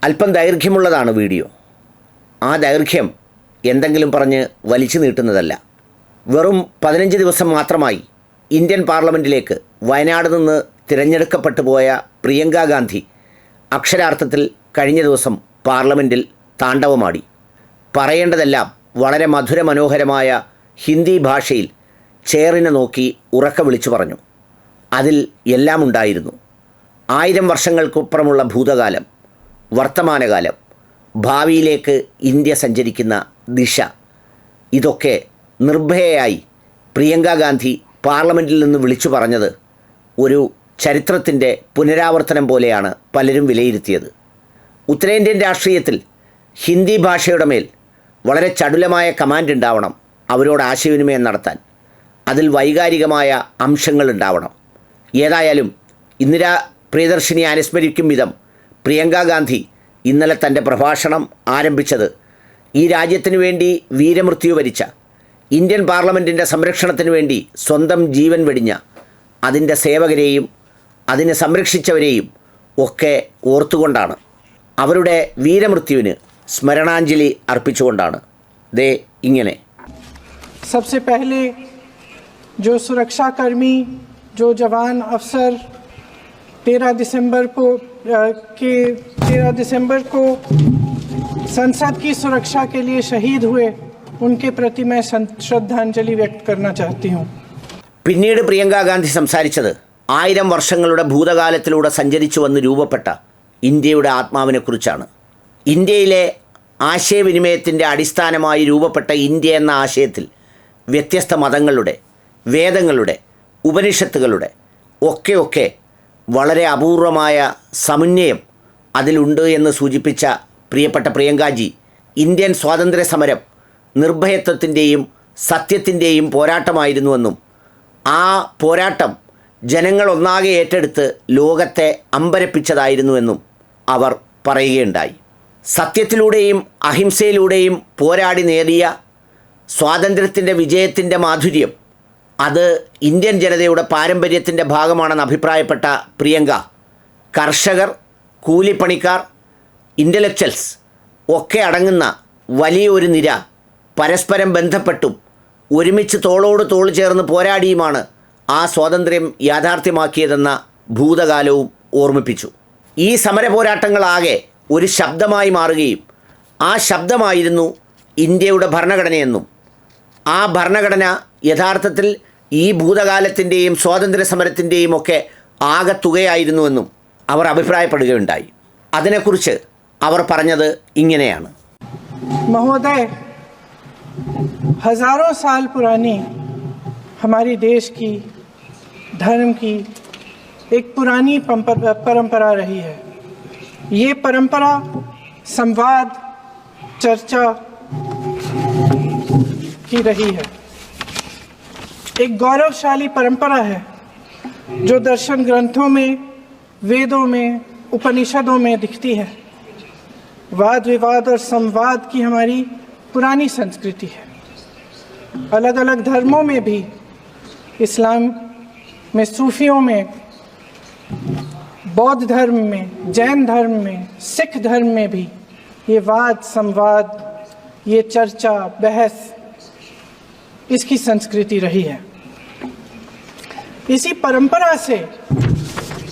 അല്പം ദൈർഘ്യമുള്ളതാണ് വീഡിയോ. ആ ദൈർഘ്യം എന്തെങ്കിലും പറഞ്ഞ് വലിച്ചു നീട്ടുന്നതല്ല. വെറും 15 ദിവസം മാത്രമായി ഇന്ത്യൻ പാർലമെൻറ്റിലേക്ക് വയനാട് നിന്ന് തിരഞ്ഞെടുക്കപ്പെട്ടു പോയ പ്രിയങ്ക ഗാന്ധി അക്ഷരാർത്ഥത്തിൽ കഴിഞ്ഞ ദിവസം പാർലമെൻറ്റിൽ താണ്ഡവമാടി. പറയേണ്ടതെല്ലാം വളരെ മധുരമനോഹരമായ ഹിന്ദി ഭാഷയിൽ ചെയറിനെ നോക്കി ഉറക്കെ വിളിച്ചു പറഞ്ഞു. അതിൽ എല്ലാം ഉണ്ടായിരുന്നു. 1000 വർഷങ്ങൾക്കപ്പുറമുള്ള ഭൂതകാലം, വർത്തമാനകാലം, ഭാവിയിലേക്ക് ഇന്ത്യ സഞ്ചരിക്കുന്ന ദിശ, ഇതൊക്കെ നിർഭയയായി പ്രിയങ്ക ഗാന്ധി പാർലമെൻറ്റിൽ നിന്ന് വിളിച്ചു പറഞ്ഞത് ഒരു ചരിത്രത്തിൻ്റെ പുനരാവർത്തനം പോലെയാണ് പലരും വിലയിരുത്തിയത്. ഉത്തരേന്ത്യൻ രാഷ്ട്രീയത്തിൽ ഹിന്ദി ഭാഷയുടെ മേൽ വളരെ ചടുലമായ കമാൻഡ് ഉണ്ടാവണം അവരോട് ആശയവിനിമയം നടത്താൻ. അതിൽ വൈകാരികമായ അംശങ്ങൾ ഉണ്ടാവണം. ഏതായാലും ഇന്ദിരാ പ്രിയദർശിനി അനുസ്മരിക്കും വിധം പ്രിയങ്ക ഗാന്ധി ഇന്നലെ തൻ്റെ പ്രഭാഷണം ആരംഭിച്ചത് ഈ രാജ്യത്തിനു വേണ്ടി വീരമൃത്യു വരിച്ച, ഇന്ത്യൻ പാർലമെൻറ്റിൻ്റെ സംരക്ഷണത്തിനു വേണ്ടി സ്വന്തം ജീവൻ വെടിഞ്ഞ അതിൻ്റെ സേവകരെയും അതിനെ സംരക്ഷിച്ചവരെയും ഒക്കെ ഓർത്തുകൊണ്ടാണ്. അവരുടെ വീരമൃത്യുവിന് സ്മരണാഞ്ജലി അർപ്പിച്ചുകൊണ്ടാണ്. ദേ ഇങ്ങനെ. सबसे पहले जो सुरक्षाकर्मी, जो जवान अफसर 13 दिसंबर को संसद की सुरक्षा के लिए शहीद हुए, उनके प्रति मैं श्रद्धांजलि व्यक्त करना चाहती हूँ. പിന്നീട് പ്രിയങ്ക ഗാന്ധി സംസാരിച്ചത് 1000 വർഷങ്ങളുടെ ഭൂതകാലത്തിലൂടെ സഞ്ചരിച്ചു വന്ന് രൂപപ്പെട്ട ഇന്ത്യയുടെ ആത്മാവിനെക്കുറിച്ചാണ്. ഇന്ത്യയിലെ ആശയവിനിമയത്തിൻ്റെ അടിസ്ഥാനമായി രൂപപ്പെട്ട ഇന്ത്യ എന്ന ആശയത്തിൽ വ്യത്യസ്ത മതങ്ങളുടെ, വേദങ്ങളുടെ, ഉപനിഷത്തുകളുടെ ഒക്കെ വളരെ അപൂർവമായ സമന്വയം അതിലുണ്ട് എന്ന് സൂചിപ്പിച്ച പ്രിയപ്പെട്ട പ്രിയങ്കാജി, ഇന്ത്യൻ സ്വാതന്ത്ര്യ സമരം നിർഭയത്വത്തിൻ്റെയും സത്യത്തിൻ്റെയും പോരാട്ടമായിരുന്നുവെന്നും ആ പോരാട്ടം ജനങ്ങൾ ഒന്നാകെ ഏറ്റെടുത്ത് ലോകത്തെ അമ്പരപ്പിച്ചതായിരുന്നുവെന്നും അവർ പറയുകയുണ്ടായി. സത്യത്തിലൂടെയും അഹിംസയിലൂടെയും പോരാടി നേടിയ സ്വാതന്ത്ര്യത്തിൻ്റെ വിജയത്തിൻ്റെ മാധുര്യം അത് ഇന്ത്യൻ ജനതയുടെ പാരമ്പര്യത്തിൻ്റെ ഭാഗമാണെന്ന് അഭിപ്രായപ്പെട്ട പ്രിയങ്ക, കർഷകർ, കൂലിപ്പണിക്കാർ, ഇൻ്റലക്ച്വൽസ് ഒക്കെ അടങ്ങുന്ന വലിയൊരു നിര പരസ്പരം ബന്ധപ്പെട്ടും ഒരുമിച്ച് തോളോട് തോൾ ചേർന്ന് പോരാടിയുമാണ് ആ സ്വാതന്ത്ര്യം യാഥാർത്ഥ്യമാക്കിയതെന്ന ഭൂതകാലവും ഓർമ്മിപ്പിച്ചു. ഈ സമരപോരാട്ടങ്ങളാകെ ഒരു ശബ്ദമായി മാറുകയും ആ ശബ്ദമായിരുന്നു ഇന്ത്യയുടെ ഭരണഘടനയെന്നും ആ ഭരണഘടന യഥാർത്ഥത്തിൽ ഈ ഭൂതകാലത്തിൻ്റെയും സ്വാതന്ത്ര്യ സമരത്തിൻ്റെയും ഒക്കെ ആകെത്തുകയായിരുന്നുവെന്നും അവർ അഭിപ്രായപ്പെടുകയുണ്ടായി. അതിനെക്കുറിച്ച് അവർ പറഞ്ഞത് ഇങ്ങനെയാണ്. महोदय, हजारों साल पुरानी हमारी देश की, धर्म की एक पुरानी परंपरा रही है. ये परंपरा संवाद, चर्चा की रही है. एक गौरवशाली परंपरा है जो दर्शन ग्रंथों में, वेदों में, उपनिषदों में दिखती है. वाद विवाद और संवाद की हमारी पुरानी संस्कृति है. अलग अलग धर्मों में भी, इस्लाम में, सूफियों में, बौद्ध धर्म में, जैन धर्म में, सिख धर्म में भी ये वाद संवाद, ये चर्चा बहस, इसकी संस्कृति रही है. इसी परंपरा से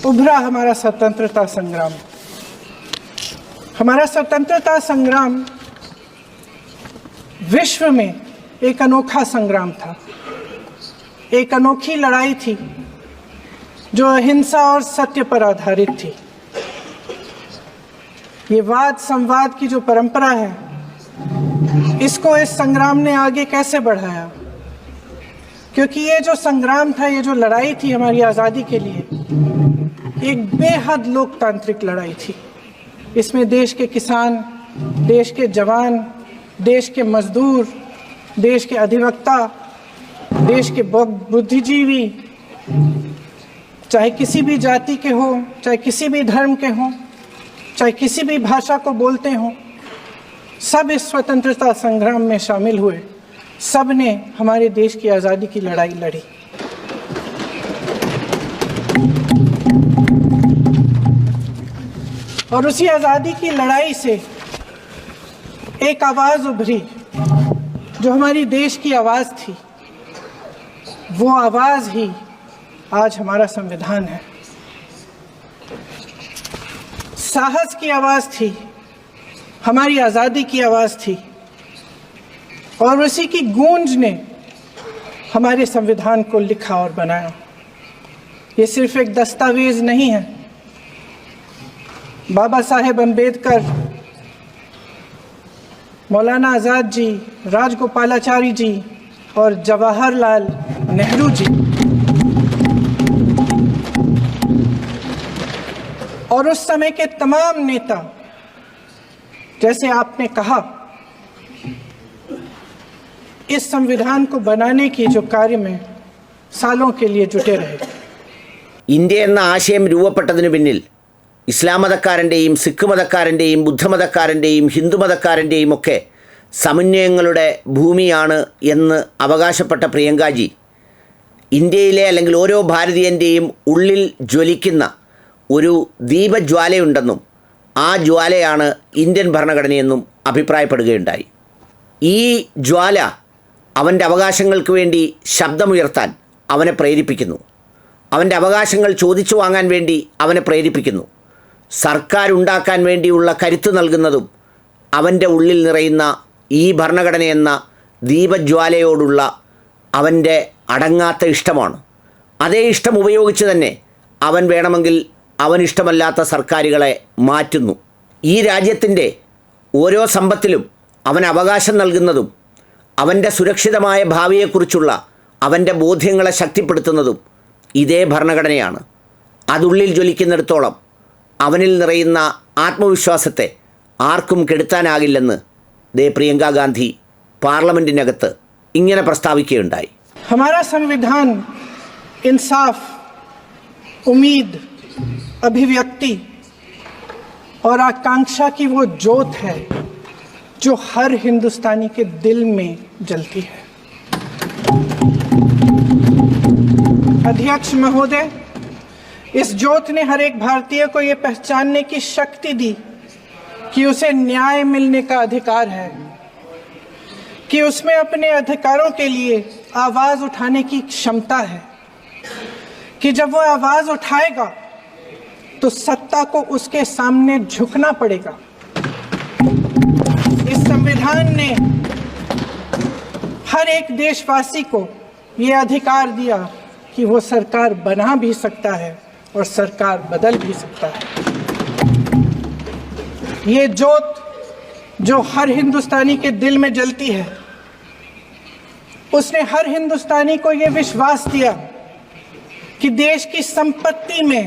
उभरा हमारा स्वतंत्रता संग्राम. हमारा स्वतंत्रता संग्राम विश्व में एक अनोखा संग्राम था, एक अनोखी लड़ाई थी जो अहिंसा और सत्य पर आधारित थी. ये वाद संवाद की जो परंपरा है, इसको इस संग्राम ने आगे कैसे बढ़ाया? क्योंकि ये जो संग्राम था, ये जो लड़ाई थी हमारी आज़ादी के लिए, एक बेहद लोकतांत्रिक लड़ाई थी. इसमें देश के किसान, देश के जवान, देश के मजदूर, देश के अधिवक्ता, देश के बुद्धिजीवी, चाहे किसी भी जाति के हो, चाहे किसी भी धर्म के हों, चाहे किसी भी भाषा को बोलते हों, सब इस स्वतंत्रता संग्राम में शामिल हुए. सब ने हमारे देश की आज़ादी की लड़ाई लड़ी. और उसी आज़ादी की लड़ाई से एक आवाज़ उभरी जो हमारी देश की आवाज़ थी। वो आवाज़ ही आज हमारा संविधान है। साहस की आवाज़ थी, हमारी आज़ादी की आवाज़ थी, और उसी की गूंज ने हमारे संविधान को लिखा और बनाया। ये सिर्फ एक दस्तावेज नहीं है। बाबा साहेब अम्बेडकर, मौलाना आज़ाद जी, राजगोपालाचारी जी और जवाहरलाल नेहरू जी और उस समय के तमाम नेता, जैसे आपने कहा, इस संविधान को बनाने की जो कार्य में सालों के लिए जुटे रहे। ഇന്ത്യ എന്ന ആശയം രൂപപ്പെട്ടതിന് പിന്നിൽ ഇസ്ലാം മതക്കാരൻ്റെയും സിഖ് മതക്കാരൻ്റെയും ബുദ്ധമതക്കാരൻ്റെയും ഹിന്ദുമതക്കാരൻ്റെയും ഒക്കെ സമന്വയങ്ങളുടെ ഭൂമിയാണ് എന്ന് അവകാശപ്പെട്ട പ്രിയങ്കാജി, ഇന്ത്യയിലെ അല്ലെങ്കിൽ ഓരോ ഭാരതീയൻ്റെയും ഉള്ളിൽ ജ്വലിക്കുന്ന ഒരു ദീപജ്വാലയുണ്ടെന്നും ആ ജ്വാലയാണ് ഇന്ത്യൻ ഭരണഘടനയെന്നും അഭിപ്രായപ്പെടുകയുണ്ടായി. ഈ ജ്വാല അവൻ്റെ അവകാശങ്ങൾക്ക് വേണ്ടി ശബ്ദമുയർത്താൻ അവനെ പ്രേരിപ്പിക്കുന്നു. അവൻ്റെ അവകാശങ്ങൾ ചോദിച്ചു വാങ്ങാൻ വേണ്ടി അവനെ പ്രേരിപ്പിക്കുന്നു. സർക്കാരുണ്ടാക്കാൻ വേണ്ടിയുള്ള കരുത്ത് നൽകുന്നതും അവൻ്റെ ഉള്ളിൽ നിറയുന്ന ഈ ഭരണഘടനയെന്ന ദീപജ്വാലയോടുള്ള അവൻ്റെ അടങ്ങാത്ത ഇഷ്ടമാണ്. അതേ ഇഷ്ടം ഉപയോഗിച്ച് തന്നെ അവൻ വേണമെങ്കിൽ അവനിഷ്ടമല്ലാത്ത സർക്കാരുകളെ മാറ്റുന്നു. ഈ രാജ്യത്തിൻ്റെ ഓരോ സമ്പത്തിലും അവൻ അവകാശം നൽകുന്നതും അവൻ്റെ സുരക്ഷിതമായ ഭാവിയെക്കുറിച്ചുള്ള അവൻ്റെ ബോധ്യങ്ങളെ ശക്തിപ്പെടുത്തുന്നതും ഇതേ ഭരണഘടനയാണ്. അതുള്ളിൽ ജ്വലിക്കുന്നിടത്തോളം അവനിൽ നിറയുന്ന ആത്മവിശ്വാസത്തെ ആർക്കും കെടുത്താനാകില്ലെന്ന് പ്രിയങ്ക ഗാന്ധി പാർലമെൻറ്റിനകത്ത് ഇങ്ങനെ പ്രസ്താവിക്കുകയുണ്ടായി. हमारा संविधान इंसाफ, उम्मीद, अभिव्यक्ति और आकांक्षा की वो ज्योत है जो हर हिंदुस्तानी के दिल में जलती है। अध्यक्ष महोदय, इस ज्योत ने हर एक भारतीय को ये पहचानने की शक्ति दी कि उसे न्याय मिलने का अधिकार है, कि उसमें अपने अधिकारों के लिए आवाज़ उठाने की क्षमता है, कि जब वो आवाज़ उठाएगा तो सत्ता को उसके सामने झुकना पड़ेगा। इस संविधान ने हर एक देशवासी को ये अधिकार दिया कि वो सरकार बना भी सकता है और सरकार बदल भी सकता है। ये ज्योत जो हर हिंदुस्तानी के दिल में जलती है, उसने हर हिंदुस्तानी को ये विश्वास दिया कि देश की संपत्ति में,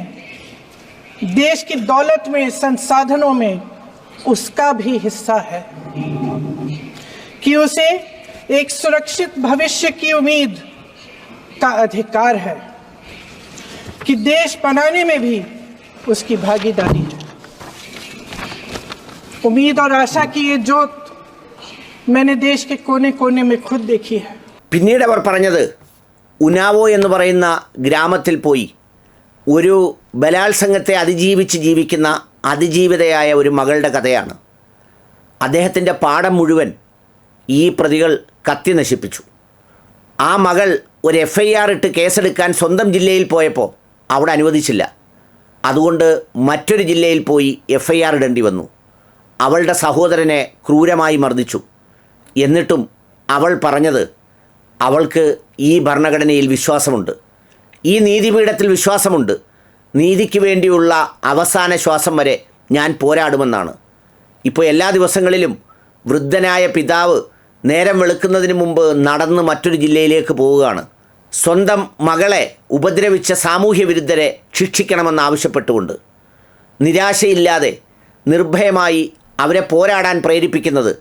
देश की दौलत में, संसाधनों में उसका भी हिस्सा है, कि उसे एक सुरक्षित भविष्य की उम्मीद का अधिकार है, कि देश बनाने में भी उसकी भागीदारी है। उम्मीद और आशा की ये ज्योत मैंने देश के कोने कोने में खुद देखी है. പിന്നീട് അവർ പറഞ്ഞത് ഉനാവോ എന്ന് പറയുന്ന ഗ്രാമത്തിൽ പോയി ഒരു ബലാത്സംഗത്തെ അതിജീവിച്ച് ജീവിക്കുന്ന അതിജീവിതയായ ഒരു മകളുടെ കഥയാണ്. അദ്ദേഹത്തിൻ്റെ പാഠം മുഴുവൻ ഈ പ്രതികൾ കത്തി നശിപ്പിച്ചു. ആ മകൾ ഒരു FIR ഇട്ട് കേസെടുക്കാൻ സ്വന്തം ജില്ലയിൽ പോയപ്പോൾ അവിടെ അനുവദിച്ചില്ല. അതുകൊണ്ട് മറ്റൊരു ജില്ലയിൽ പോയി FIR ഇടേണ്ടി വന്നു. അവളുടെ സഹോദരനെ ക്രൂരമായി മർദ്ദിച്ചു. എന്നിട്ടും അവൾ പറഞ്ഞത് അവൾക്ക് ഈ ഭരണഘടനയിൽ വിശ്വാസമുണ്ട്, ഈ നീതിപീഠത്തിൽ വിശ്വാസമുണ്ട്, നീതിക്ക് വേണ്ടിയുള്ള അവസാന ശ്വാസം വരെ ഞാൻ പോരാടുമെന്നാണ്. ഇപ്പോൾ എല്ലാ ദിവസങ്ങളിലും വൃദ്ധനായ പിതാവ് നേരം വെളുക്കുന്നതിന് മുമ്പ് നടന്ന് മറ്റൊരു ജില്ലയിലേക്ക് പോവുകയാണ്. സ്വന്തം മകളെ ഉപദ്രവിച്ച സാമൂഹ്യ വിരുദ്ധരെ ശിക്ഷിക്കണമെന്നാവശ്യപ്പെട്ടുകൊണ്ട് നിരാശയില്ലാതെ നിർഭയമായി അവരെ പോരാടാൻ പ്രേരിപ്പിക്കുന്നത്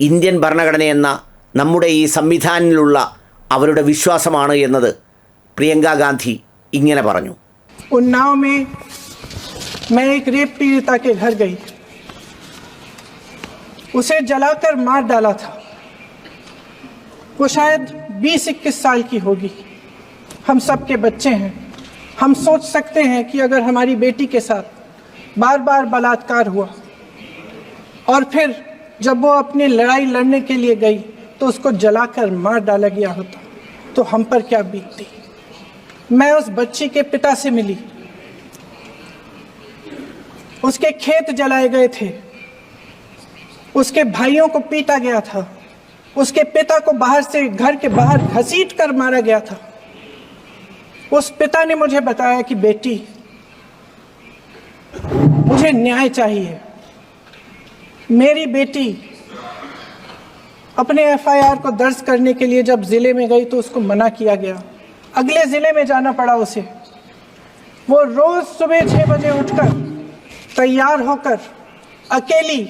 ഇന്ത്യൻ ഭരണഘടനയെന്ന നമ്മുടെ ഈ സംവിധാനത്തിലുള്ള അവരുടെ വിശ്വാസമാണ് എന്നത് പ്രിയങ്ക ഗാന്ധി ഇങ്ങനെ പറഞ്ഞു. उन्नाव में मैं एक रेप पीड़िता के घर गई, उसे जलाकर मार डाला था। वो शायद 20-21 साल की होगी। हम सब के बच्चे हैं। हम सोच सकते हैं कि अगर हमारी बेटी के साथ बार बार बलात्कार हुआ, और फिर जब वो अपनी लड़ाई लड़ने के लिए गई तो उसको जलाकर मार डाला गया होता तो हम पर क्या बीतती। मैं उस बच्ची के पिता से मिली, उसके खेत जलाए गए थे, उसके भाइयों को पीटा गया था, उसके पिता को बाहर से घर के बाहर घसीट कर मारा गया था। उस पिता ने मुझे बताया कि बेटी, मुझे न्याय चाहिए। मेरी बेटी अपने एफआईआर को दर्ज करने के लिए जब जिले में गई तो उसको मना किया गया, अगले जिले में जाना पड़ा उसे। वो रोज सुबह 6 बजे उठकर तैयार होकर अकेली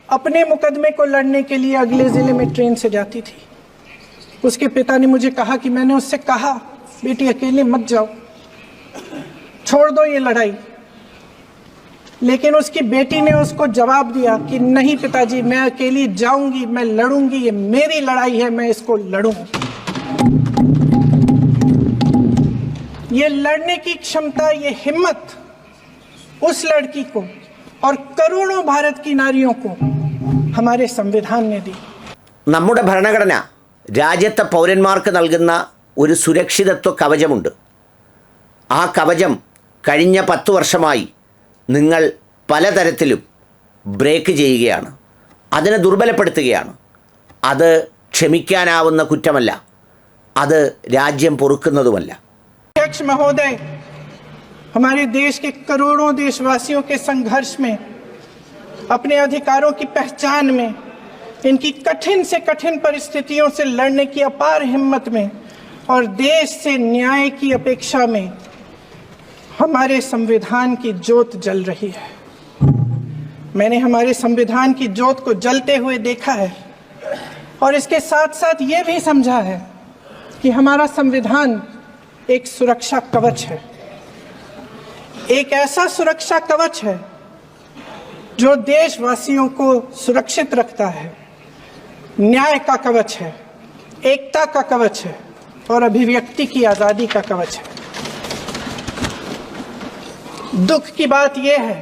अपने मुकदमे को लड़ने के लिए अगले जिले में ट्रेन से जाती थी। उसके पिता ने मुझे कहा कि मैंने उससे कहा, बेटी अकेले मत जाओ, छोड़ दो ये लड़ाई, लेकिन उसकी बेटी ने उसको जवाब दिया कि नहीं पिताजी, मैं अकेली जाऊंगी, मैं लड़ूंगी, ये मेरी लड़ाई है, मैं इसको लड़ूंगी। ये लड़ने की क्षमता, ये हिम्मत उस लड़की को और करोड़ों भारत की नारियों को हमारे संविधान ने दी। നമ്മുടെ ഭരണഘടന രാജ്യത്തെ പൗരന്മാർക്ക് നൽകുന്ന ഒരു സുരക്ഷിതത്വ കവചമുണ്ട്. ആ കവചം കഴിഞ്ഞ 10 വർഷമായി നിങ്ങൾ പലതരത്തിലും ബ്രേക്ക് ചെയ്യുകയാണ്, അതിനെ ദുർബലപ്പെടുത്തുകയാണ്. അത് ക്ഷമിക്കാനാവുന്ന കുറ്റമല്ല, അത് രാജ്യം പൊറുക്കുന്നതുമല്ല. अध्यक्ष महोदय, हमारे देश के करोड़ों देशवासियों के संघर्ष में, अपने अधिकारों की पहचान में, इनकी कठिन से कठिन परिस्थितियों से लड़ने की अपार हिम्मत में और देश से न्याय की अपेक्षा में हमारे संविधान की ज्योत जल रही है। मैंने हमारे संविधान की ज्योत को जलते हुए देखा है और इसके साथ साथ ये भी समझा है कि हमारा संविधान एक सुरक्षा कवच है, एक ऐसा सुरक्षा कवच है जो देशवासियों को सुरक्षित रखता है, न्याय का कवच है, एकता का कवच है और अभिव्यक्ति की आज़ादी का कवच है। दुख की बात यह है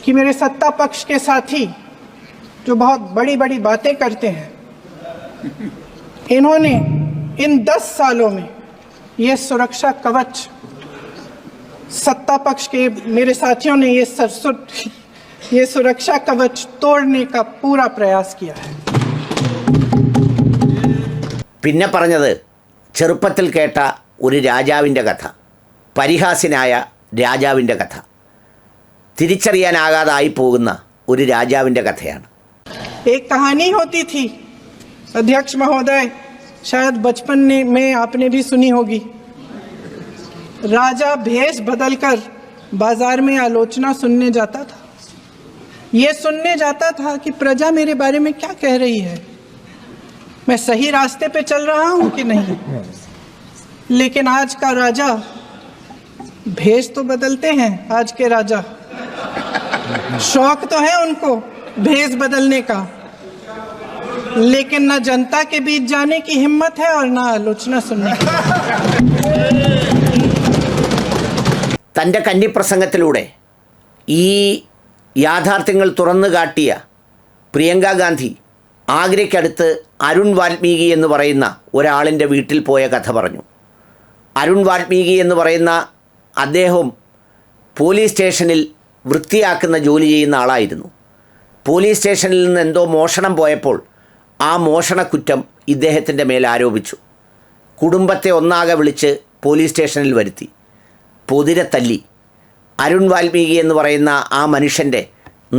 कि मेरे सत्ता पक्ष के साथी जो बहुत बड़ी बड़ी बातें करते हैं, इन्होंने इन 10 सालों में ये सुरक्षा कवच, सत्ता पक्ष के मेरे साथियों ने ये सुरक्षा कवच तोड़ने का पूरा प्रयास किया है. പിന്നെ പറഞ്ഞത് ചെറുപ്പത്തിൽ കേട്ട ഒരു രാജാവിൻ്റെ കഥ, പരിഹാസ്യനായ രാജാവിൻ്റെ കഥ, തിരിച്ചറിയാനാകാതായി പോകുന്ന ഒരു രാജാവിൻ്റെ കഥയാണ്. एक कहानी होती थी अध्यक्ष महोदय, शायद बचपन में आपने भी सुनी होगी. राजा भेष बदलकर बाजार में आलोचना सुनने जाता था. ये सुनने जाता था कि प्रजा मेरे बारे में क्या कह रही है, मैं सही रास्ते पे चल रहा हूँ कि नहीं. लेकिन आज का राजा, भेष तो बदलते हैं आज के राजा, शौक तो है उनको भेष बदलने का, लेकिन ना जनता के बीच जाने की हिम्मत है और ना आलोचना सुनने की. തൻ്റെ കന്നിപ്രസംഗത്തിലൂടെ ഈ യാഥാർത്ഥ്യങ്ങൾ തുറന്നു കാട്ടിയ പ്രിയങ്ക ഗാന്ധി ആഗ്രയ്ക്കടുത്ത് അരുൺ വാൽമീകി എന്ന് പറയുന്ന ഒരാളിൻ്റെ വീട്ടിൽ പോയ കഥ പറഞ്ഞു. അരുൺ വാൽമീകി എന്ന് പറയുന്ന അദ്ദേഹം പോലീസ് സ്റ്റേഷനിൽ വൃത്തിയാക്കുന്ന ജോലി ചെയ്യുന്ന ആളായിരുന്നു. പോലീസ് സ്റ്റേഷനിൽ നിന്ന് എന്തോ മോഷണം പോയപ്പോൾ ആ മോഷണക്കുറ്റം ഇദ്ദേഹത്തിൻ്റെ മേൽ ആരോപിച്ചു. കുടുംബത്തെ ഒന്നാകെ വിളിച്ച് പോലീസ് സ്റ്റേഷനിൽ വരുത്തി, പൊതിരെ തല്ലി. അരുൺ വാൽമീകി എന്ന് പറയുന്ന ആ മനുഷ്യൻ്റെ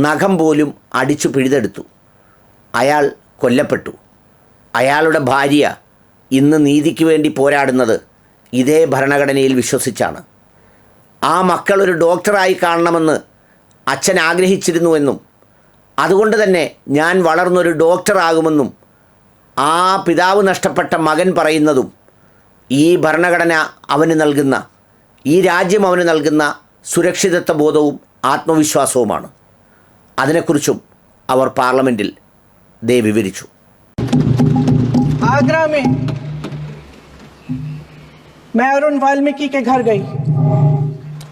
നഖം പോലും അടിച്ചു പിഴുതെടുത്തു. അയാൾ കൊല്ലപ്പെട്ടു. അയാളുടെ ഭാര്യ ഇന്ന് നീതിക്ക് വേണ്ടി പോരാടുന്നത് ഇതേ ഭരണഘടനയിൽ വിശ്വസിച്ചാണ്. ആ മക്കൾ ഒരു ഡോക്ടറായി കാണണമെന്ന് അച്ഛൻ ആഗ്രഹിച്ചിരുന്നുവെന്നും അതുകൊണ്ട് തന്നെ ഞാൻ വളർന്നൊരു ഡോക്ടറാകുമെന്നും ആ പിതാവ് നഷ്ടപ്പെട്ട മകൻ പറയുന്നതും ഈ ഭരണഘടന അവന് നൽകുന്ന, ഈ രാജ്യം അവന് നൽകുന്ന സുരക്ഷിതത്വ ബോധവും ആത്മവിശ്വാസവുമാണ്. അതിനെക്കുറിച്ചും അവർ പാർലമെൻറ്റിൽ വിവരിച്ചു. आगरा में मैं अरुण वाल्मीकि के घर गई.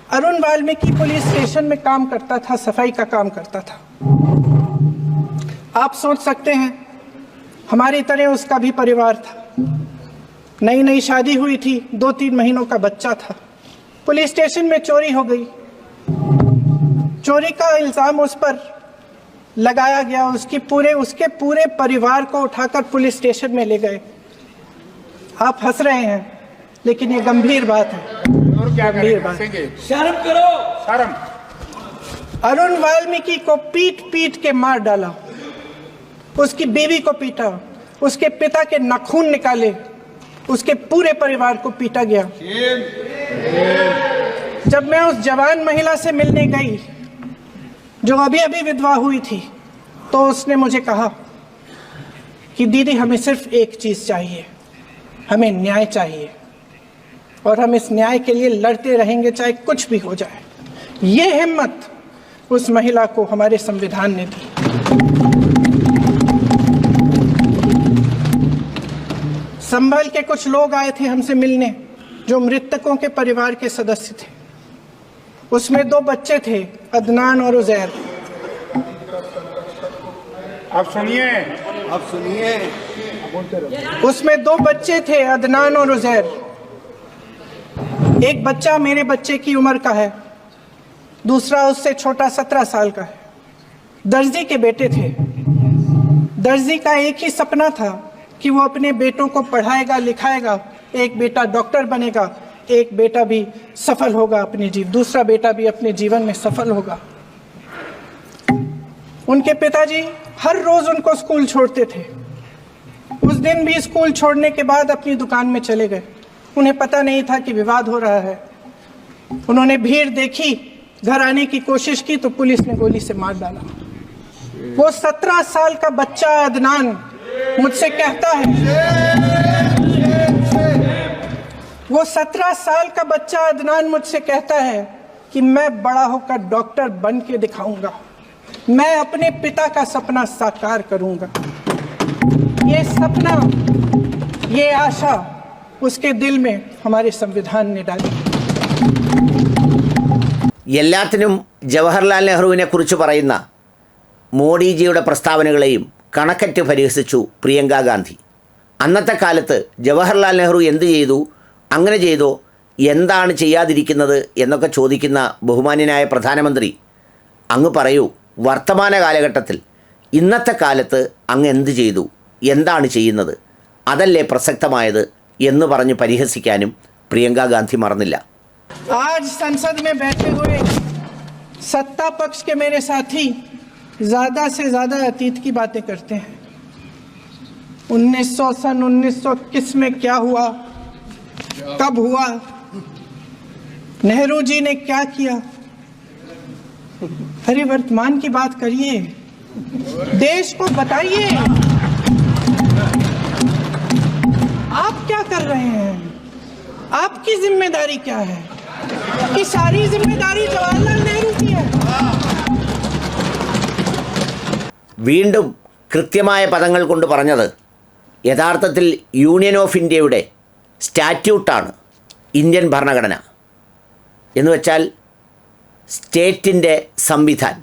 अरुण वाल्मीकि पुलिस स्टेशन में काम करता था, सफाई का काम करता था। आप सोच सकते हैं हमारी तरह उसका भी परिवार था, नई नई शादी हुई थी, 2-3 महीनों का बच्चा था। पुलिस स्टेशन में चोरी हो गई, चोरी का इल्जाम उस पर लगाया गया, उसके पूरे परिवार को उठाकर पुलिस स्टेशन में ले गए। आप हंस रहे हैं, लेकिन ये गंभीर बात है, गंभीर बात। शर्म करो, शर्म। अरुण वाल्मीकि को पीट पीट के मार डाला, उसकी बीवी को पीटा, उसके पिता के नाखून निकाले, उसके पूरे परिवार को पीटा गया। जब मैं उस जवान महिला से मिलने गई जो अभी अभी विधवा हुई थी, तो उसने मुझे कहा कि दीदी हमें सिर्फ एक चीज चाहिए, हमें न्याय चाहिए और हम इस न्याय के लिए लड़ते रहेंगे चाहे कुछ भी हो जाए। ये हिम्मत उस महिला को हमारे संविधान ने दी। संभल के कुछ लोग आए थे हमसे मिलने जो मृतकों के परिवार के सदस्य थे। उसमें 2 बच्चे थे, अदनान और उजैर। अब सुनिए, उसमें 2 बच्चे थे, अदनान और उजैर। एक बच्चा मेरे बच्चे की उम्र का है, दूसरा उससे छोटा 17 साल का है। दर्जी के बेटे थे। दर्जी का एक ही सपना था कि वो अपने बेटों को पढ़ाएगा लिखाएगा, एक बेटा डॉक्टर बनेगा, एक बेटा भी सफल होगा दूसरा बेटा भी अपने जीवन में सफल होगा। उनके पिताजी हर रोज उनको स्कूल छोड़ते थे। उस दिन भी स्कूल छोड़ने के बाद अपनी दुकान में चले गए। उन्हें पता नहीं था कि विवाद हो रहा है। उन्होंने भीड़ देखी, घर आने की कोशिश की तो पुलिस ने गोली से मार डाला। वो 17 साल का बच्चा अदनान मुझसे कहता है, वो 17 साल का बच्चा अदनान मुझसे कहता है कि मैं बड़ा होकर डॉक्टर बन के दिखाऊंगा, मैं अपने पिता का सपना साकार करूंगा। ये सपना, ये आशा उसके दिल में हमारे संविधान ने डाली। എല്ലാത്തിനും ജവഹർലാൽ നെഹ്റുവിനെ കുറിച്ച് പറയുന്ന മോഡിജിയുടെ പ്രസ്താവനകളെയും കണക്കറ്റ് പരിഹസിച്ചു പ്രിയങ്ക ഗാന്ധി. അന്നത്തെ കാലത്ത് ജവഹർലാൽ നെഹ്റു എന്ത് ചെയ്തു, അങ്ങനെ ചെയ്തോ, എന്താണ് ചെയ്യാതിരിക്കുന്നത് എന്നൊക്കെ ചോദിക്കുന്ന ബഹുമാന്യനായ പ്രധാനമന്ത്രി, അങ്ങ് പറയൂ, വർത്തമാന കാലഘട്ടത്തിൽ ഇന്നത്തെ കാലത്ത് അങ്ങ് എന്ത് ചെയ്തു, എന്താണ് ചെയ്യുന്നത്, അതല്ലേ പ്രസക്തമായത് എന്ന് പറഞ്ഞ് പരിഹസിക്കാനും പ്രിയങ്ക ഗാന്ധി മറന്നില്ല. आज संसद में बैठे हुए सत्ता पक्ष के मेरे साथी ज्यादा से ज्यादा अतीत की बातें करते हैं। 1900 किस में क्या हुआ, कब हुआ, नेहरू जी ने क्या किया। अरे वर्तमान की बात करिए, देश को बताइए आप क्या कर रहे हैं, आपकी जिम्मेदारी क्या है। कि सारी जिम्मेदारी जवाहरलाल नेहरू की है। വീണ്ടും കൃത്യമായ പദങ്ങൾ കൊണ്ട് പറഞ്ഞത് യഥാർത്ഥത്തിൽ യൂണിയൻ ഓഫ് ഇന്ത്യയുടെ സ്റ്റാറ്റ്യൂട്ടാണ് ഇന്ത്യൻ ഭരണഘടന. എന്ന് വെച്ചാൽ സ്റ്റേറ്റിൻ്റെ സംവിധാൻ,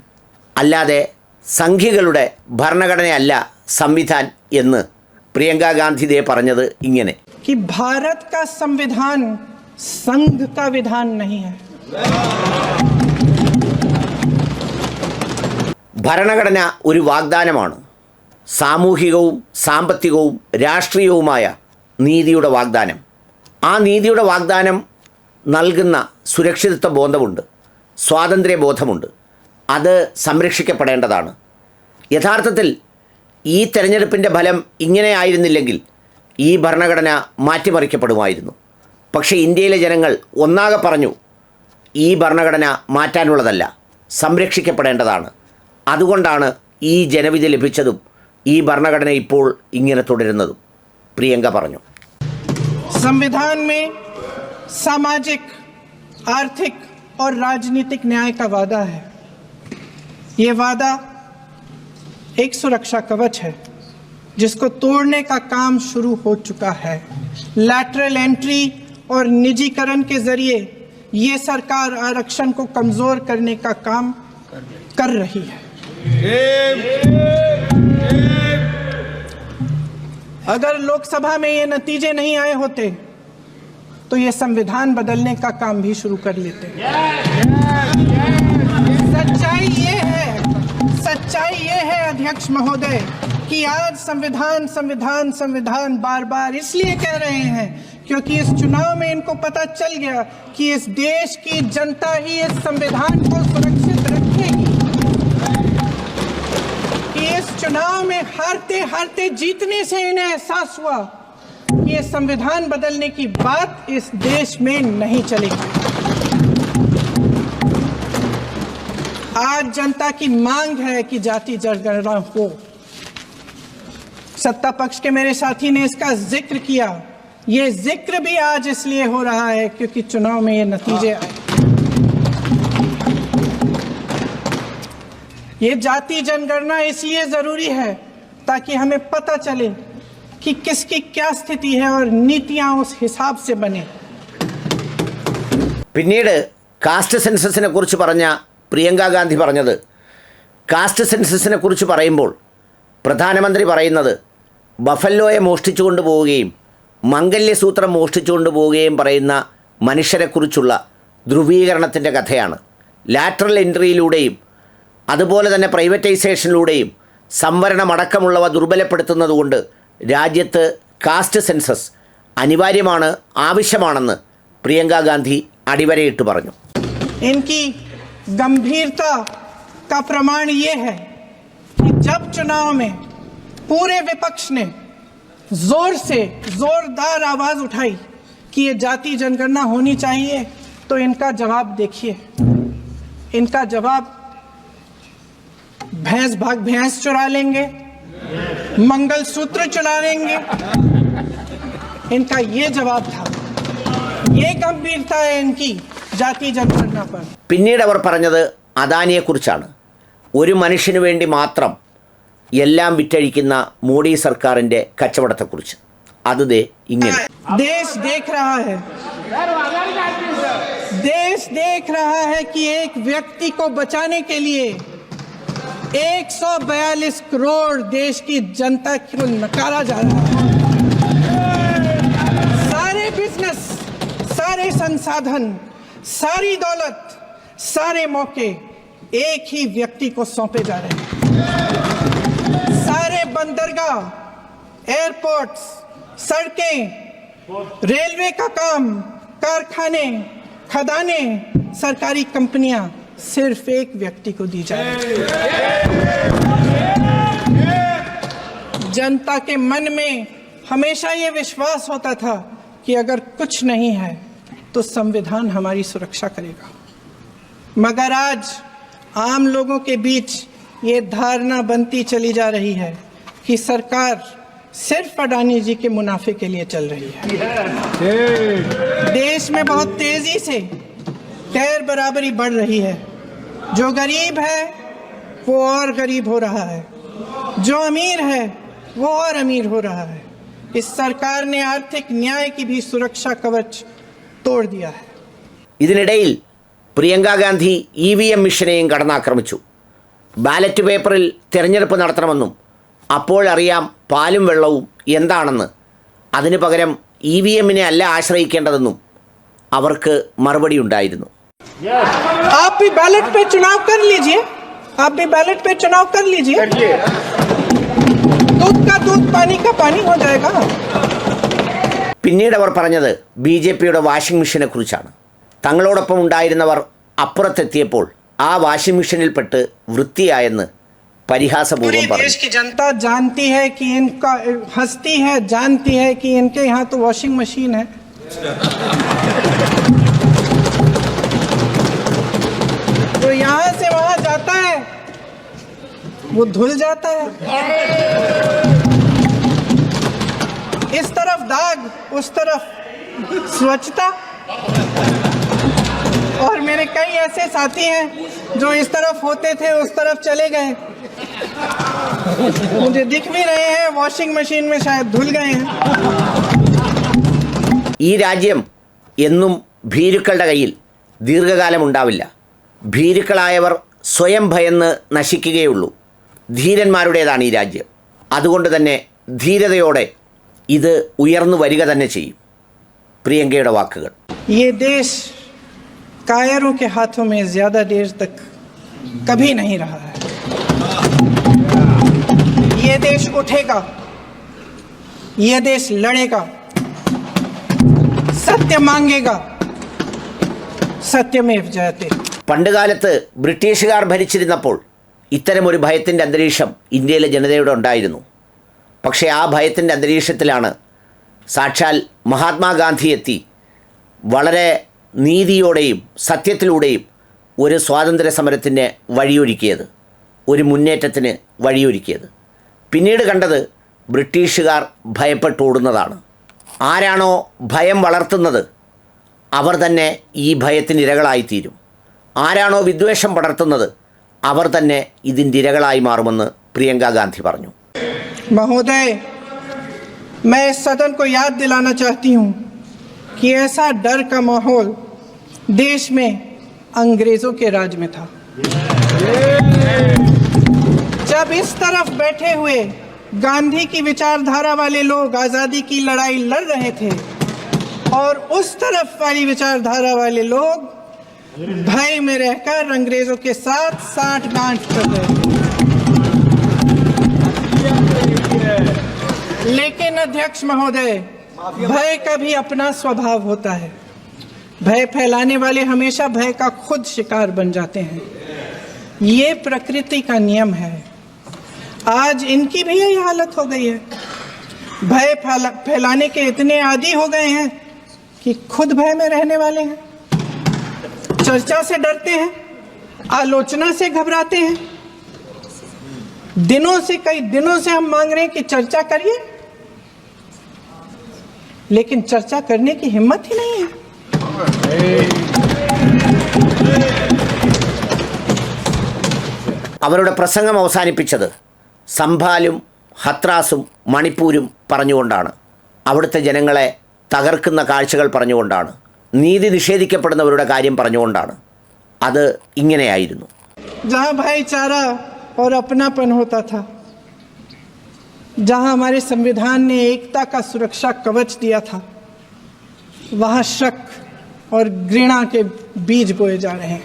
അല്ലാതെ സംഘികളുടെ ഭരണഘടനയല്ല സംവിധാൻ എന്ന് പ്രിയങ്ക ഗാന്ധി ദേ പറഞ്ഞത് ഇങ്ങനെ. कि भारत का संविधान संघ का विधान नहीं है। ഭരണഘടന ഒരു വാഗ്ദാനമാണ്, സാമൂഹികവും സാമ്പത്തികവും രാഷ്ട്രീയവുമായ നീതിയുടെ വാഗ്ദാനം. ആ നീതിയുടെ വാഗ്ദാനം നൽകുന്ന സുരക്ഷിതത്വ ബോധമുണ്ട്, സ്വാതന്ത്ര്യബോധമുണ്ട്. അത് സംരക്ഷിക്കപ്പെടേണ്ടതാണ്. യഥാർത്ഥത്തിൽ ഈ തെരഞ്ഞെടുപ്പിൻ്റെ ഫലം ഇങ്ങനെ ആയിരുന്നില്ലെങ്കിൽ ഈ ഭരണഘടന മാറ്റിമറിക്കപ്പെടുമായിരുന്നു. പക്ഷേ ഇന്ത്യയിലെ ജനങ്ങൾ ഒന്നാകെ പറഞ്ഞു, ഈ ഭരണഘടന മാറ്റാനുള്ളതല്ല, സംരക്ഷിക്കപ്പെടേണ്ടതാണ്. അതുകൊണ്ടാണ് ഈ ജനവിധി ലഭിച്ചതും ഈ ഭരണഘടന ഇപ്പോൾ ഇങ്ങനെ തുടരുന്നതും പ്രിയങ്ക പറഞ്ഞു. संविधान में सामाजिक, आर्थिक और राजनीतिक न्याय का वादा है। ये वादा एक सुरक्षा कवच है जिसको तोड़ने का काम शुरू हो चुका है। लैटरल एंट्री और निजीकरण के जरिए ये सरकार आरक्षण को कमजोर करने का काम कर रही है। अगर लोकसभा में ये नतीजे नहीं आए होते तो ये संविधान बदलने का काम भी शुरू कर लेते। सच्चाई ये है अध्यक्ष महोदय कि आज संविधान बार बार इसलिए कह रहे हैं क्योंकि इस चुनाव में इनको पता चल गया कि इस देश की जनता ही इस संविधान को सुरक्षित रखेगी, कि इस चुनाव में हारते जीतने से इन्हें एहसास हुआ कि ये संविधान बदलने की बात इस देश में नहीं चलेगी। आज जनता की मांग है कि जाति जनगणना हो। सत्ता पक्ष के मेरे साथी ने इसका जिक्र किया। ये जिक्र भी आज इसलिए हो रहा है क्योंकि चुनाव में ये नतीजे आए। ये जाति जनगणना इसलिए जरूरी है ताकि हमें पता चले कि किसकी क्या स्थिति है और नीतियां उस हिसाब से बने। പിന്നീട് കാസ്റ്റ് സെൻസസിനെ കുറിച്ച് പറഞ്ഞ പ്രിയങ്ക ഗാന്ധി പറഞ്ഞത്, കാസ്റ്റ് സെൻസസിനെ കുറിച്ച് പറയുമ്പോൾ പ്രധാനമന്ത്രി പറയുന്നത് ബഫല്ലോയെ മോഷ്ടിച്ചു കൊണ്ടുപോവുകയും മംഗല്യസൂത്രം മോഷ്ടിച്ചു കൊണ്ടുപോവുകയും പറയുന്ന മനുഷ്യരെക്കുറിച്ചുള്ള ധ്രുവീകരണത്തിൻ്റെ കഥയാണ്. ലാറ്ററൽ എൻട്രിയിലൂടെയും അതുപോലെ തന്നെ പ്രൈവറ്റൈസേഷനിലൂടെയും സംവരണമടക്കമുള്ളവ ദുർബലപ്പെടുത്തുന്നതുകൊണ്ട് രാജ്യത്ത് കാസ്റ്റ് സെൻസസ് അനിവാര്യമാണ്, ആവശ്യമാണെന്ന് പ്രിയങ്ക ഗാന്ധി അടിവരയിട്ട് പറഞ്ഞു. इनकी गंभीरता का प्रमाण ये है कि जब चुनाव में पूरे विपक्ष ने जोरदार आवाज उठाई कि ये जाति जनगणना होनी चाहिए, तो इनका जवाब देखिए। इनका जवाब भैंस भाग भैंस चुरा लेंगे, मंगलसूत्र चुरा लेंगे, इनका ये जवाब था। ये गंभीरता है इनकी जाति जनगणना पर. പിന്നീട് അവർ പറഞ്ഞത് അദാനിയെക്കുറിച്ചാണ്. ഒരു മനുഷ്യന് വേണ്ടി മാത്രം എല്ലാം വിറ്റഴിക്കുന്ന മോഡി സർക്കാരിൻ്റെ കച്ചവടത്തെക്കുറിച്ച്. അത് ദേ ഇങ്ങനെ. देश देख रहा है कि एक व्यक्ति को बचाने के लिए 142 करोड़ देश की जनता को नकारा जा रहा है। सारे बिजनेस, सारे संसाधन, सारी दौलत, सारे मौके एक ही व्यक्ति को सौंपे जा रहे हैं। सारे बंदरगाह, एयरपोर्ट्स, सड़कें, रेलवे का काम, कारखाने, खदाने, सरकारी कंपनियां सिर्फ एक व्यक्ति को दी जा रही है। जनता के मन में हमेशा ये विश्वास होता था कि अगर कुछ नहीं है तो संविधान हमारी सुरक्षा करेगा, मगर आज आम लोगों के बीच ये धारणा बनती चली जा रही है कि सरकार सिर्फ अडानी जी के मुनाफे के लिए चल रही है। देश में बहुत तेजी से गैर बराबरी बढ़ रही है। जो गरीब है वो और गरीब हो रहा है, जो अमीर है वो और अमीर हो रहा है। इस सरकार ने आर्थिक न्याय की भी सुरक्षा कवच तोड़ दिया है. ഇതിനിടയിൽ പ്രിയങ്ക ഗാന്ധി EVM മിഷനെയും കടന്നാക്രമിച്ചു. ബാലറ്റ് പേപ്പറിൽ തിരഞ്ഞെടുപ്പ് നടത്തണമെന്നും അപ്പോഴറിയാം പാലും വെള്ളവും എന്താണെന്ന്, അതിനു പകരം EVMനെ അല്ല ആശ്രയിക്കേണ്ടതെന്നും അവർക്ക് മറുപടി ഉണ്ടായിരുന്നു. आप भी बैलेट पे चुनाव कर लीजिए, आप भी बैलेट पे चुनाव कर लीजिए, दूध का दूध पानी का पानी हो जाएगा. പിന്നീട് അവർ പറഞ്ഞത് BJPയുടെ വാഷിംഗ് മെഷീനെ കുറിച്ചാണ്. തങ്ങളോടൊപ്പം ഉണ്ടായിരുന്നവർ അപ്പുറത്തെത്തിയപ്പോൾ ആ വാഷിംഗ് മെഷീനിൽപ്പെട്ട് വൃത്തിയായെന്ന് പരിഹാസപൂർവ്വം പറഞ്ഞു. देश की जनता जानती है कि इनका हंसती है, जानती है कि इनके यहाँ तो वॉशिंग मशीन है. तो यहाँ से वहाँ जाता है, वो धुल जाता है. इस तरफ दाग, उस तरफ स्वच्छता. और मेरे कई ऐसे साथी हैं जो इस तरफ होते थे उस तरफ चले गए, मुझे दिख भी रहे हैं वॉशिंग मशीन में शायद धुल गए हैं. ഈ രാജ്യം എന്നും ഭീരുക്കളുടെ കയ്യിൽ, ദീർഘകാലം ഉണ്ടാവില്ല. ഭീരുക്കളായവർ സ്വയം ഭയന്ന് നശിക്കുകയുള്ളൂ. ധീരന്മാരുടേതാണ് ഈ രാജ്യം. അതുകൊണ്ട് തന്നെ ധീരതയോടെ ഇത് ഉയർന്നു വരിക തന്നെ ചെയ്യും. പ്രിയങ്കയുടെ വാക്കുകൾ. ये देश कायरों के हाथों में ज़्यादा देर तक कभी नहीं रहा है. ये देश उठेगा, ये देश लड़ेगा, सत्य मांगेगा, सत्यमेव जयते. പണ്ടുകാലത്ത് ബ്രിട്ടീഷുകാർ ഭരിച്ചിരുന്നപ്പോൾ ഇത്തരമൊരു ഭയത്തിൻ്റെ അന്തരീക്ഷം ഇന്ത്യയിലെ ജനതയുടെ ഉണ്ടായിരുന്നു. പക്ഷേ ആ ഭയത്തിൻ്റെ അന്തരീക്ഷത്തിലാണ് സാക്ഷാൽ മഹാത്മാഗാന്ധി എത്തി വളരെ നീതിയോടെയും സത്യത്തിലൂടെയും ഒരു സ്വാതന്ത്ര്യ സമരത്തിന് വഴിയൊരുക്കിയത്, ഒരു മുന്നേറ്റത്തിന് വഴിയൊരുക്കിയത്. പിന്നീട് കണ്ടത് ബ്രിട്ടീഷുകാർ ഭയപ്പെട്ടോടുന്നതാണ്. ആരാണോ ഭയം വളർത്തുന്നത് അവർ തന്നെ ഈ ഭയത്തിന് ഇരകളായിത്തീരും. ആരാണോ വിദ്വേഷം പടർത്തുന്നത് അവർ തന്നെ ഇതിൻ്റെ ഇരകളായി മാറുമെന്ന് പ്രിയങ്ക ഗാന്ധി പറഞ്ഞു. महोदय, मैं इस सदन को याद दिलाना चाहती हूँ कि ऐसा डर का माहौल देश में अंग्रेजों के राज में था. जब इस तरफ बैठे हुए गांधी की विचारधारा वाले लोग आज़ादी की लड़ाई लड़ रहे थे और उस तरफ वाली विचारधारा वाले लोग भय में रहकर अंग्रेजों के साथ साठ-गांठ कर रहे थे. लेकिन अध्यक्ष महोदय, भय का भी अपना स्वभाव होता है. भय फैलाने वाले हमेशा भय का खुद शिकार बन जाते हैं. ये प्रकृति का नियम है. आज इनकी भी यही हालत हो गई है. भय फैलाने के इतने आदी हो गए हैं कि खुद भय में रहने वाले हैं. चर्चा से डरते हैं, आलोचना से घबराते हैं. कई दिनों से हम मांग रहे हैं कि चर्चा करिए, लेकिन चर्चा करने की हिम्मत ही नहीं है. അവരുടെ പ്രസംഗം അവസാനിപ്പിച്ചത് സംഭാലും ഹത്രാസും മണിപ്പൂരും പറഞ്ഞുകൊണ്ടാണ്. അവിടുത്തെ ജനങ്ങളെ തകർക്കുന്ന കാഴ്ചകൾ പറഞ്ഞുകൊണ്ടാണ്. നീതി നിഷേധിക്കപ്പെടുന്നവരുടെ കാര്യം പറഞ്ഞുകൊണ്ടാണ്. അത് ഇങ്ങനെയായിരുന്നു. जहाँ भाईचारा और अपनापन होता था, जहाँ हमारे संविधान ने एकता का सुरक्षा कवच दिया था, वहाँ शक और घृणा के बीज बोए जा रहे हैं.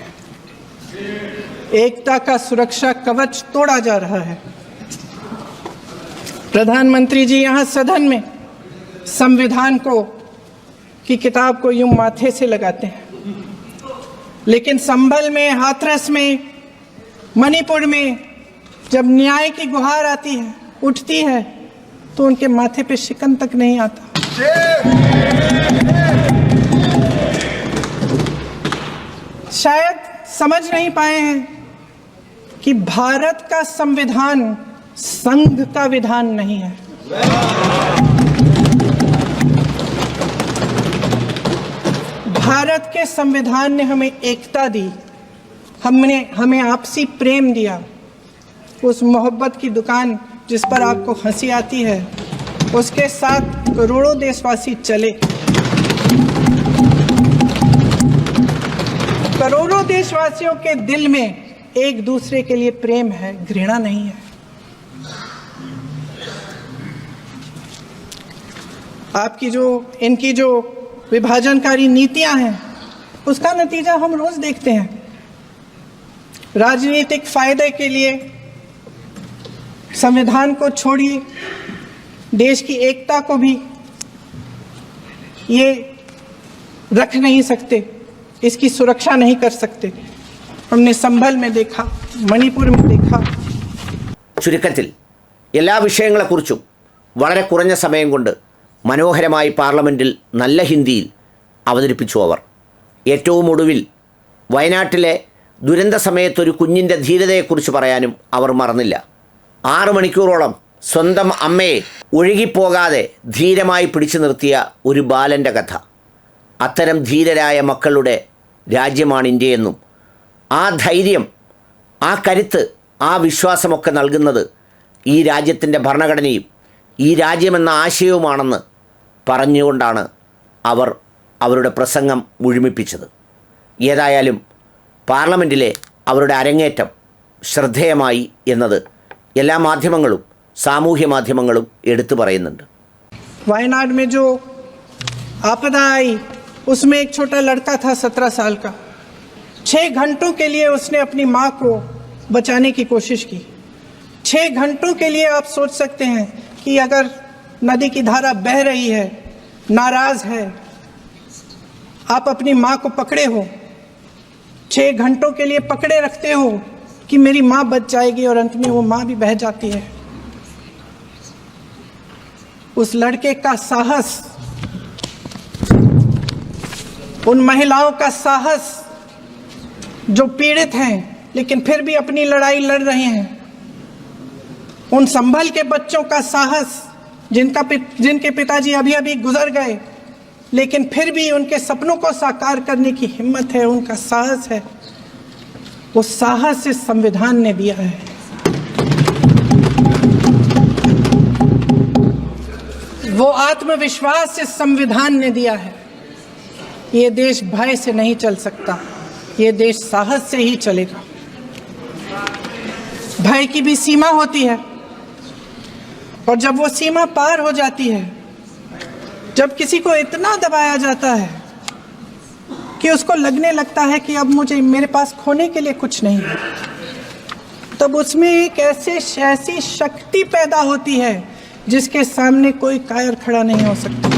एकता का सुरक्षा कवच तोड़ा जा रहा है. प्रधानमंत्री जी यहाँ सदन में संविधान की किताब को यूं माथे से लगाते हैं, लेकिन संभल में, हाथरस में, मणिपुर में जब न्याय की गुहार आती है, उठती है, तो उनके माथे पे शिकन तक नहीं आता. शायद समझ नहीं पाए हैं कि भारत का संविधान संघ का विधान नहीं है. भारत के संविधान ने हमें एकता दी, हमें आपसी प्रेम दिया. उस मोहब्बत की दुकान जिस पर आपको हंसी आती है, उसके साथ करोड़ों देशवासी चले. करोड़ों देशवासियों के दिल में एक दूसरे के लिए प्रेम है, घृणा नहीं है. इनकी जो विभाजनकारी नीतियां हैं, उसका नतीजा हम रोज देखते हैं. राजनीतिक फायदे के लिए संविधान को छोड़िए, देश की एकता को भी ये रख नहीं सकते, इसकी सुरक्षा नहीं कर सकते. हमने संभल में देखा, मणिपुर में देखा. ചുരുക്കത്തിൽ എല്ലാ വിഷയങ്ങളെക്കുറിച്ചും വളരെ കുറഞ്ഞ സമയം കൊണ്ട് മനോഹരമായി പാർലമെൻറ്റിൽ നല്ല ഹിന്ദിയിൽ അവതരിപ്പിച്ചു അവർ. ഏറ്റവും ഒടുവിൽ വയനാട്ടിലെ ദുരന്ത സമയത്തൊരു കുഞ്ഞിൻ്റെ ധീരതയെക്കുറിച്ച് പറയാനും അവർ മറന്നില്ല. 6 മണിക്കൂറോളം സ്വന്തം അമ്മയെ ഒഴുകിപ്പോകാതെ ധീരമായി പിടിച്ചു നിർത്തിയ ഒരു ബാലൻ്റെ കഥ. അത്തരം ധീരരായ മക്കളുടെ രാജ്യമാണ് ഇന്ത്യയെന്നും ആ ധൈര്യം, ആ കരുത്ത്, ആ വിശ്വാസമൊക്കെ നൽകുന്നത് ഈ രാജ്യത്തിൻ്റെ ഭരണഘടനയും ഈ രാജ്യമെന്ന ആശയവുമാണെന്ന് പറഞ്ഞുകൊണ്ടാണ് അവർ അവരുടെ പ്രസംഗം മുഴുമിപ്പിച്ചത്. ഏതായാലും പാർലമെൻറ്റിലെ അവരുടെ അരങ്ങേറ്റം ശ്രദ്ധേയമായി എന്നത് എല്ലാ മാധ്യമങ്ങളും സാമൂഹ്യ മാധ്യമങ്ങളും എടുത്തു പറയുന്നുണ്ട്. वायनाड में जो आपदा आई उसमें एक छोटा लड़का था 17 साल का. 6 घंटों के लिए उसने अपनी माँ को बचाने की कोशिश की. 6 घंटों के लिए आप सोच सकते हैं कि अगर नदी की धारा बह रही है, नाराज है, आप अपनी माँ को पकड़े हो, 6 घंटों के लिए पकड़े रखते हो कि मेरी माँ बच जाएगी और अंत में वो माँ भी बह जाती है. उस लड़के का साहस, उन महिलाओं का साहस जो पीड़ित हैं लेकिन फिर भी अपनी लड़ाई लड़ रहे हैं, उन संभल के बच्चों का साहस जिनके पिताजी अभी अभी गुजर गए लेकिन फिर भी उनके सपनों को साकार करने की हिम्मत है, उनका साहस है, वो साहस इस संविधान ने दिया है. वो आत्मविश्वास इस संविधान ने दिया है. ये देश भय से नहीं चल सकता, ये देश साहस से ही चलेगा. भय की भी सीमा होती है और जब वो सीमा पार हो जाती है, जब किसी को इतना दबाया जाता है कि उसको लगने लगता है कि अब मेरे पास खोने के लिए कुछ नहीं है, तब उसमें एक ऐसी शक्ति पैदा होती है जिसके सामने कोई कायर खड़ा नहीं हो सकता.